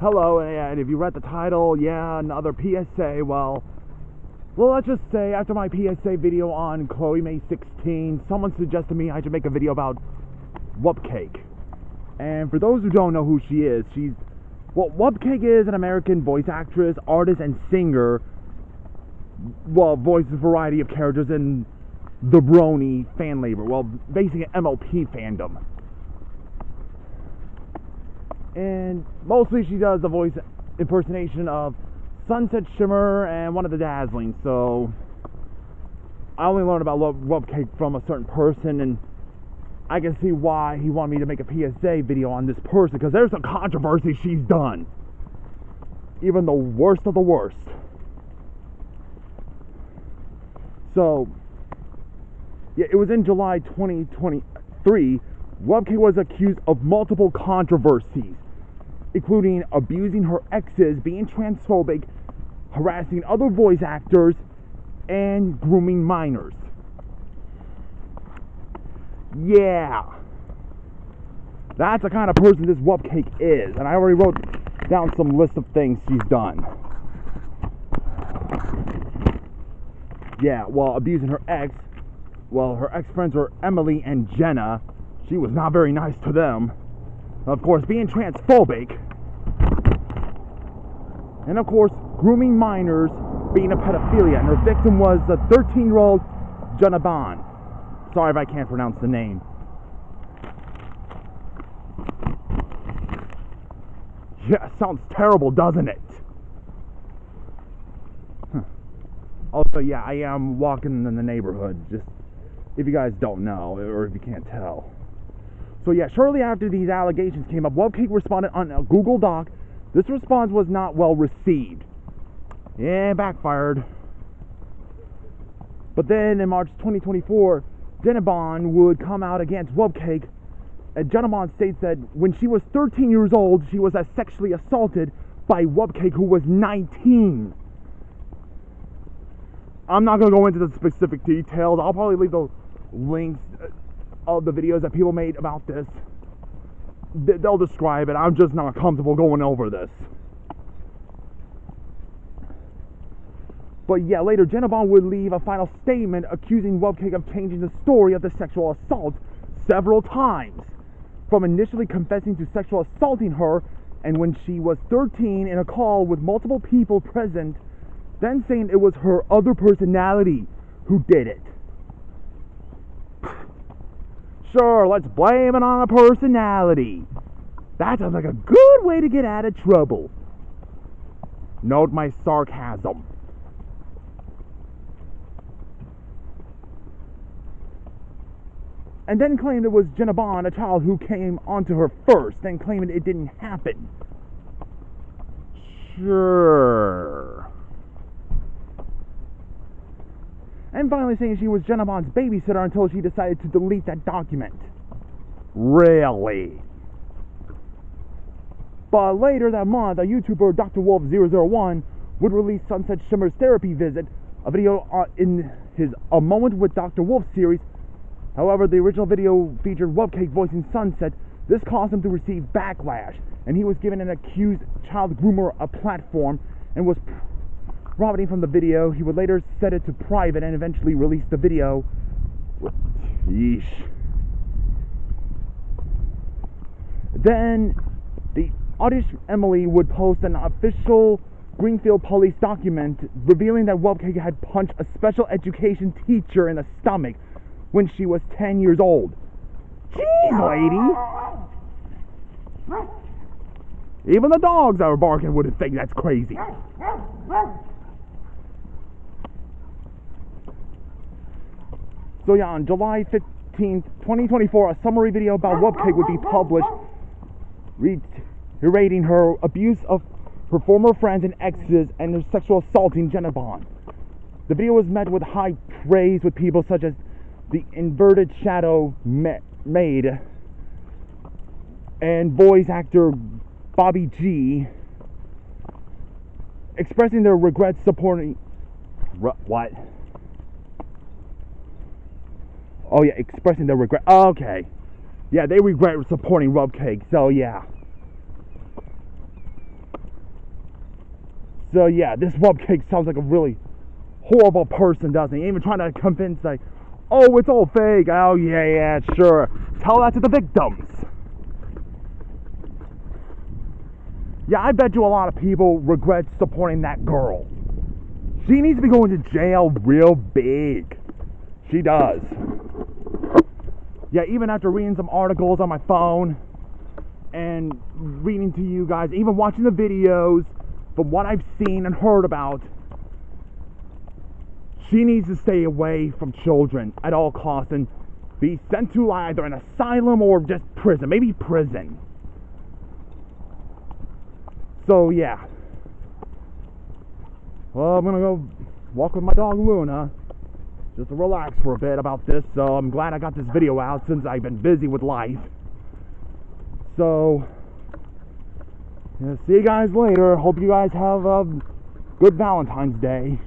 hello, and if you read the title, yeah, another PSA. Well, let's just say after my PSA video on Chloe May 16, someone suggested me I should make a video about Wubcake. And for those who don't know who she is, Wubcake is an American voice actress, artist, and singer. Well, voices a variety of characters in the Brony fan label. Well, basically MLP fandom. And mostly she does the voice impersonation of Sunset Shimmer and one of the Dazzling. So I only learned about Wubcake from a certain person, and I can see why he wanted me to make a PSA video on this person, because there's some controversy she's done. Even the worst of the worst. So, yeah, it was in July 2023, Wubcake was accused of multiple controversies, including abusing her exes, being transphobic, harassing other voice actors, and grooming minors. Yeah, that's the kind of person this Wubcake is, and I already wrote down some list of things she's done. Yeah, well, abusing her ex. Well, her ex-friends were Emily and Jenna. She was not very nice to them. Of course, being transphobic. And of course, grooming minors, being a pedophilia. And her victim was a 13-year-old Jenna Bond. Sorry if I can't pronounce the name. Yeah, sounds terrible, doesn't it? Also, yeah, I am walking in the neighborhood, just if you guys don't know, or if you can't tell. So yeah, shortly after these allegations came up, Wubcake responded on a Google Doc. This response was not well received. Yeah, backfired. But then in March 2024, Jenna Bond would come out against Wubcake. And Jenna Bond states that when she was 13 years old, she was sexually assaulted by Wubcake, who was 19. I'm not going to go into the specific details. I'll probably leave the links of the videos that people made about this. They'll describe it. I'm just not comfortable going over this. But yeah, later Jenna Bond would leave a final statement accusing Wubcake of changing the story of the sexual assault several times, from initially confessing to sexual assaulting her, and when she was 13 in a call with multiple people present, then saying it was her other personality who did it. Sure, let's blame it on a personality. That sounds like a good way to get out of trouble. Note my sarcasm. And then claimed it was Jenna Bond, a child who came onto her first, then claiming it didn't happen. Sure. And finally saying she was Jenna Bond's babysitter until she decided to delete that document. Really? But later that month, a YouTuber, Dr. Wolf001, would release Sunset Shimmer's therapy visit, a video in his A Moment with Dr. Wolf series. However, the original video featured Wubcake voicing Sunset. This caused him to receive backlash, and he was given an accused child groomer a platform and was profiting from the video. He would later set it to private and eventually release the video. Yeesh. Then the artist Emily would post an official Greenfield police document revealing that Wubcake had punched a special education teacher in the stomach when she was 10 years old. Jeez, lady. Even the dogs that were barking wouldn't think that's crazy. So yeah, on July 15th, 2024, a summary video about Wubcake would be published, reiterating her abuse of her former friends and exes and her sexual assaulting Jenna Bond. The video was met with high praise with people such as the Inverted Shadow Maid and voice actor Bobby G, expressing their regrets supporting... What? Oh yeah, expressing their regret. Oh, okay. Yeah, they regret supporting Wubcake, so yeah. So yeah, this Wubcake sounds like a really horrible person, doesn't he? Even trying to convince, like, oh, it's all fake. Oh, yeah, sure. Tell that to the victims. Yeah, I bet you a lot of people regret supporting that girl. She needs to be going to jail real big. She does. Yeah, even after reading some articles on my phone and reading to you guys, even watching the videos, from what I've seen and heard about, she needs to stay away from children at all costs and be sent to either an asylum or just prison. Maybe prison. So, yeah. Well, I'm gonna go walk with my dog Luna, just to relax for a bit about this. So, I'm glad I got this video out since I've been busy with life. So, yeah, see you guys later. Hope you guys have a good Valentine's Day.